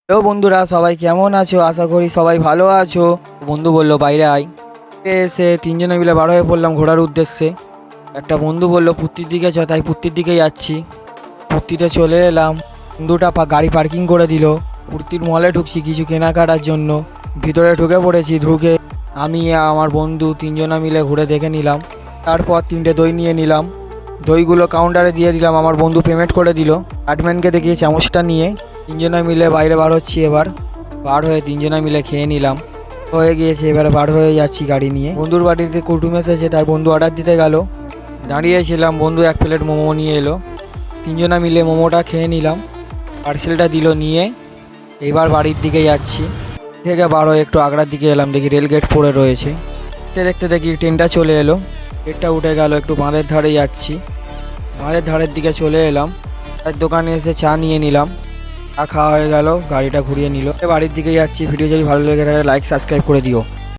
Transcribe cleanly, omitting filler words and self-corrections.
Hello বন্ধুরা, সবাই কেমন আছো? আশা করি সবাই ভালো আছো। বন্ধু বললো বাইরে আয়। এসে তিনজনে মিলে বার হয়ে পড়লাম ঘোরার উদ্দেশ্যে। একটা বন্ধু বললো পুত্তির দিকে চ, তাই পুত্তির দিকে যাচ্ছি। পুত্তিতে চলে এলাম। বন্ধুটা গাড়ি পার্কিং করে দিল। পুত্তির মলে ঢুকছি কিছু কেনাকাটার জন্য। ভিতরে ঢুকে পড়েছি। ঢুকে আমি আমার বন্ধু তিনজনা মিলে ঘুরে দেখে নিলাম। তারপর 3টে দই নিয়ে নিলাম। দইগুলো কাউন্টারে দিয়ে দিলাম। আমার বন্ধু পেমেন্ট করে দিল। গার্ডম্যানকে দেখিয়ে চামচটা নিয়ে তিনজনা মিলে বাইরে বার হচ্ছি। এবার বার হয়ে তিনজনা মিলে খেয়ে নিলাম। হয়ে গিয়েছে, এবারে বার হয়ে যাচ্ছি গাড়ি নিয়ে। বন্ধুর বাড়িতে কুটুম এসেছে, তাই বন্ধু অর্ডার দিতে গেল। দাঁড়িয়েছিলাম, বন্ধু 1 প্লেট মোমো নিয়ে এলো। তিনজনা মিলে মোমোটা খেয়ে নিলাম। পার্সেলটা দিল নিয়ে। এবার বাড়ির দিকে যাচ্ছি। থেকে বার হয়ে একটু আগ্রার দিকে এলাম, দেখি রেলগেট পড়ে রয়েছে। দেখতে দেখতে দেখি ট্রেনটা চলে এলো। ট্রেনটা উঠে গেল। একটু বাঁধের ধারে যাচ্ছি। বাঁধের ধারের দিকে চলে এলাম। চায়ের দোকানে এসে চা নিয়ে নিলাম। চা খাওয়া হয়ে গেল, গাড়িটা ঘুরিয়ে নিল। বাড়ির দিকে যাচ্ছি। ভিডিও যদি ভালো লেগে থাকে লাইক সাবস্ক্রাইব করে দিও।